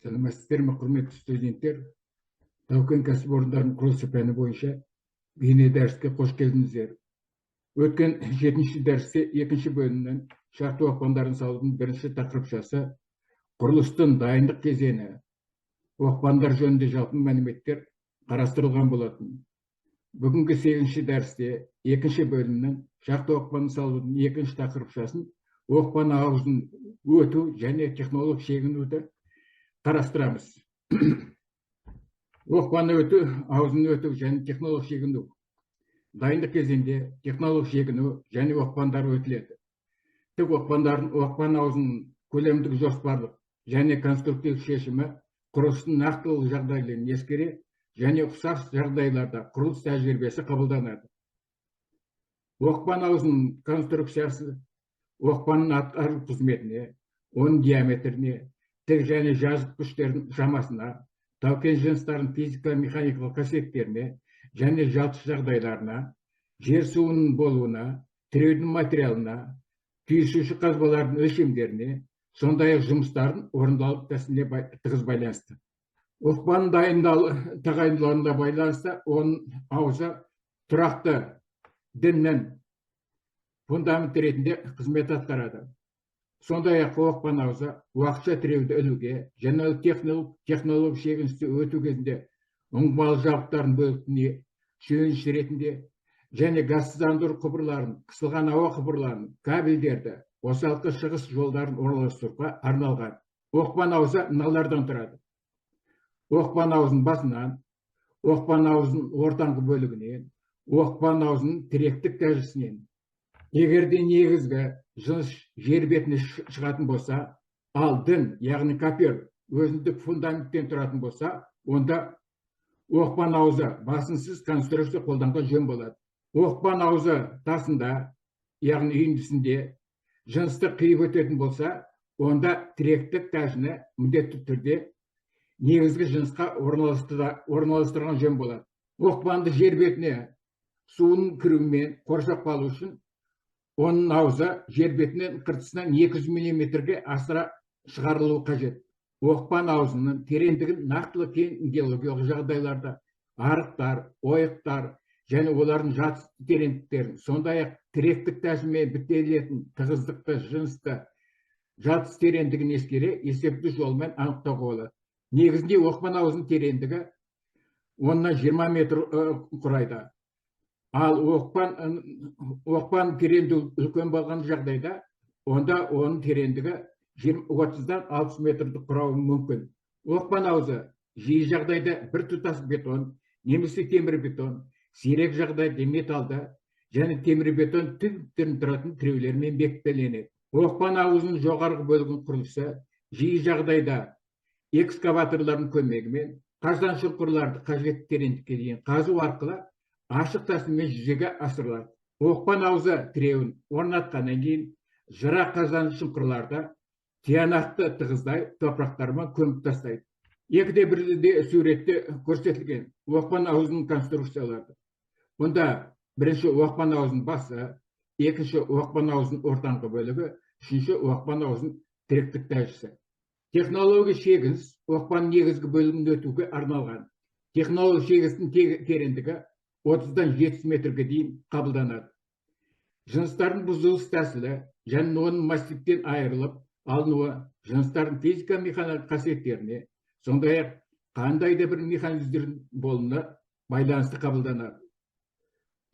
Сәлеметсіздер ме, құрметті студенттер? Тау-Кен кәсіпорындарының құрылысы пәні бойынша бейне дәріске қош келдіңіздер. Өткен 7-ші дәрісте 2-ші бөлімнен шартты оқпандарын салудың бірінші тақырыпшасы құрылыстың дайындық кезеңі, оқпандар жөнінде жалпы мәліметтер қарастырылған болатын. Бүгінгі 8-ші дәрісте 2-ші бөлімнен шартты оқпанын салудың 2-ші тақырыпшасын оқпан аузын өту және технолог шегінуді қарастырамыз. Оқпаны өту, аузын өту және технолог шегіну. Дайындық кезеңде технолог шегіну және оқпандар өтіледі. Тік оқпан аузының көлемдік жоспарлық және конструктивтік шешімі құрылыстың нақтылы жағдайларын ескере және ұқсас жағдайларда құрылыс тәжірибесі қабылданады. Оқпан аузының конструкциясы оқпанның атқару қызметіне, оның диаметріне, тік және жазық күштердің шамасына, тау-кен жыныстарының физика-механикалық қасиеттеріне және жатыс жағдайларына, жер суының болуына, тіреудің материалына, түйісуші қазбалардың өлшемдеріне, сондай-ақ жұмыстардың орындалып тәсіліне тығыз байланысты. Оқпанның тағайындалуына байланысты оның аузы тұрақты діннің фундамент ретінде қызмет атқарады. Сондай-ақ оқпан аузы уақытша тіреуді ілуге және технолог шегіністі өту кезінде ұңғымалы жабдықтардың бөліктіне шөйініш ретінде және газсыздандыру құбырларын, қысылған ауа құбырларын, кабельдерді, қосалқы шығыс жолдарын орналастыруға арналған. Оқпан аузы мыналардан тұрады: оқпан аузының басынан, оқпан аузының ортаңғы бөлігінен, оқпан аузының тіректік тәжісінен. Егерде негізгі жыныс жер бетіне шығатын болса, ал дін, яғни копер, өзіндік фундаменттен тұратын болса, онда оқпан аузы басынсыз конструкция қолданған жөн болады. Оқпан аузы тасында, яғни үйіндісінде жынысты қиып өтетін болса, онда тіректік тәжіні міндетті түрде негізгі жынысқа орналастырған жөн болады. Оқпанды жер бетіне суының кіруімен қоршап қалу үшін оның аузы жер бетінен қыртысынан 200 мм-ге асыра шығарылуы қажет. Оқпан аузының тереңдігін нақтылы кен геологиялық жағдайларда арықтар, ойықтар және олардың жатыс тереңдіктерін, сондай-ақ тіректік тәсілмен бітелетін тығыздықты, жынысты жатыс тереңдігін ескере есепті жолмен анықтауға болады. Негізінде оқпан аузының тереңдігі 10-20 метр құрайды. Ал оқпан тереңдігі үлкен болған жағдайда, онда оның тереңдігі 30-60 метрді құрауы мүмкін. Оқпан аузы жиі жағдайда бір тұтас бетон, немесе темір бетон, сирек жағдайда металды және темір бетон тігістерден тұратын тіреулермен бекітіледі. Оқпан аузының жоғарғы бөлігінің құрылысы жиі жағдайда экскаваторлардың көмегімен қаздан шұңқырларды қажетті тереңдікке дейін қазу арқылы ашық тәсілмен жүзеге асырылады. Оқпан аузы тіреуін орнатқаннан кейін жыра қаздан шұңқырларда тиянақты тығыздай топырақтармен көміп тастайды. Екіде бірде суретте көрсетілген оқпан аузының конструкциялары. Мұнда бірінші оқпан аузының басы, екінші оқпан аузының ортаңғы бөлігі, үшінші оқпан аузының тіректік тәжісі. Технология шегініс оқпан негізгі бөлігін өтуге арналған. Технология шегіністің тереңдігі 30-70 метрге дейін қабылданады. Жыныстардың бұзылыс тәсілі және оның массивтен айырылып алынуы жыныстардың физика-механикалық қасиеттеріне, сондай-ақ қандай да бір механизмдердің болуына байланысты қабылданады.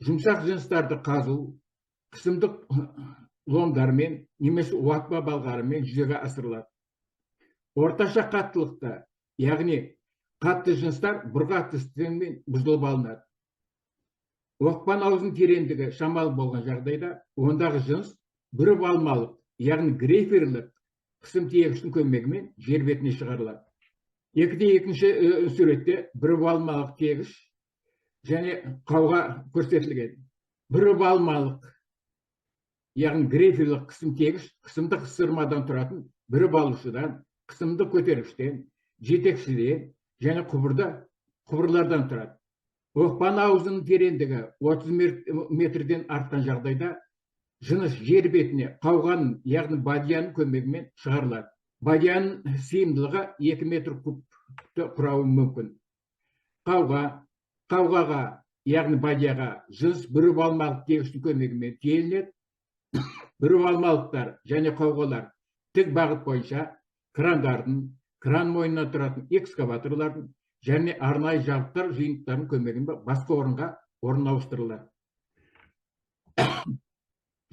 Жұмсақ жыныстарды қазу қысымдық ломдармен немесе уатпа балғарымен жүзеге асырылады. Орташа қаттылықта, яғни қатты жыныстар бұрғақ тістенмен бұзылып алынады. Оқпан аузының тереңдігі шамалы болған жағдайда, ондағы жыныс бүріп алмалық, яғни грейферлік қысым тиегіштің көмегімен жер бетіне шығарылады. Екінші суретте бүріп алмалық тиегіш және қауға көрсетілген. Бүріп алмалық, яғни грейферлік қысым тиегіш қысымдық ысырмадан тұратын бүріп алушыдан, қысымдық көтергіштен, жетекшіден және құбырлардан тұрады. Оқпан аузының тереңдігі 30 метрден артқан жағдайда жыныс жер бетіне қауғаның, яғни бадьяның көмегімен шығарылады. Бадияның сыйымдылығы 2 метр кубты құрауы мүмкін. Қауғаға, яғни бадияға жыныс бүріп алмалық тегістің көмегімен тиелінеді. Бүріп алмалықтар және қауғалар тік бағыт бойынша кран мойнынан тұратын экскаваторлардың және арнайы жабдықтар жиынтықтардың көмегімен басқа орынға ауыстырылады.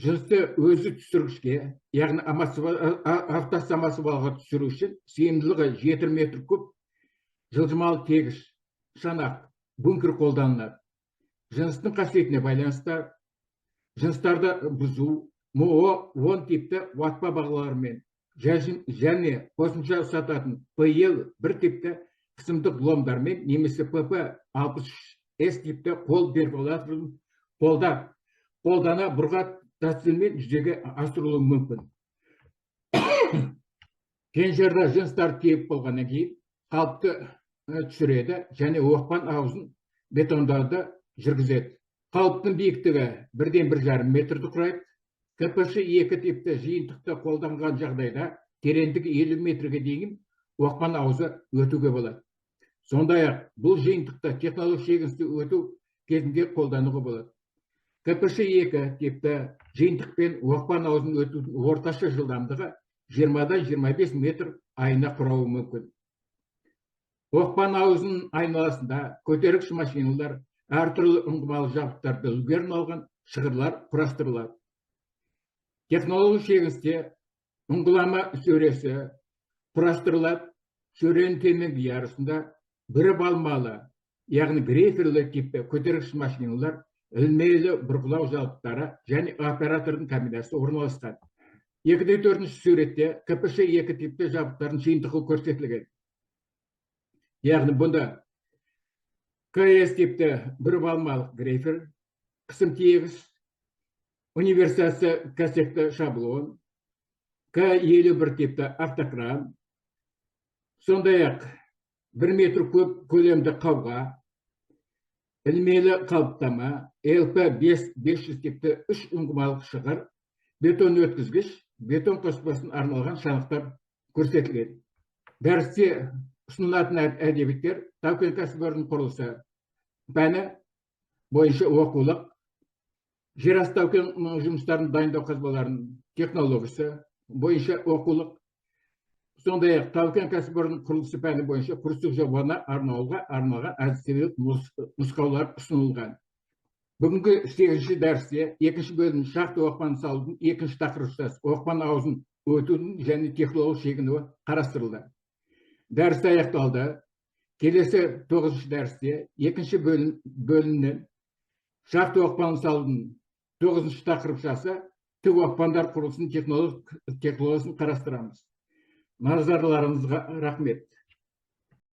Жынысты өзі түсіргішке, яғни автосамосвалға түсіру үшін сыйымдылығы 7 метр куб жылжымалы тегіш шанақ бункер қолданылады. Жыныстың қасиетіне байланысты жыныстарды бұзу МО-10 типті ватпа бағаларымен және қосымша сататын ПЛ-1 типті қысымдық ломдармен немесе ПП-63С типті қол перфораторын қолдана бұрғат тәсілмен жүзеге асырылуы мүмкін. Кенжерда жыныстар киіп болғаннан кейін қалыпты түсіреді және оқпан аузын бетондауды жүргізеді. Қалыптың биіктігі 1,5 метрді құрайды. КПШ-2 типті жиынтықты қолданған жағдайда тереңдігі 50 метрге дейін оқпан аузы өтуге болады. Сондай-ақ бұл жиынтықты технологиялық шегіністі өту кезінде қолдануға болады. КПШ-2 типті жиынтықпен оқпан аузын өтудің орташа жылдамдығы 20-25 метр айына құрауы мүмкін. Оқпан аузының айналасында көтергіш машиналар, әртүрлі ұңғымалы жабдықтарды үлгерін алған шығырлар құрастырылады. Технологиялық шегіністе ұңғылама сөресі құрастырылады. Сөренің төменгі ярысында біріп алмалы, яғни грейферлі типті көтергіш машиналар, ілмейлі бұрғылау жабдықтары және оператордың кабинасы орналасқан. 2-4 суретте КПШ-2 типті жабдықтардың жиынтығы көрсетілген. Яғни бұнда КС типті біріп алмалық грейфер, қысым тегіс, универсация кассетті шаблон, К51 типті автокран, сондай-ақ 1 метр көлемді қауға, ілмелі қалыптама, ЛП500 типті 3 ұңғымалық шығыр, бетон өткізгіш, бетон қоспасын арналған шанықтар көрсетілген. Дәрісте ұсынылатын әдебиеттер тау-кен кәсіпорын құрылысы пәні бойынша оқулық, жерасты тау-кен жұмыстарын дайындау қазбаларының технологиясы бойынша оқулық, сондай-ақ тау-кен кәсіпорын құрылысы пәні бойынша курстық жобаны арналған әдістемелік нұсқаулар ұсынылған. Бүгінгі 8-ші дәрісте 2-ші бөлім шахта оқпанын салудың 2-ші тақырыптас оқпан аузын өтудің және технологиялық шегінуі қарастырылды. Дәріс аяқталды. Келесі 9-ші дәрісте 2-ші бөлімнен шахта оқпанын салудың 9-ші тақырыпшасы тік оқпандар құрылысының технологиясын қарастырамыз. Назарларыңызға рахмет.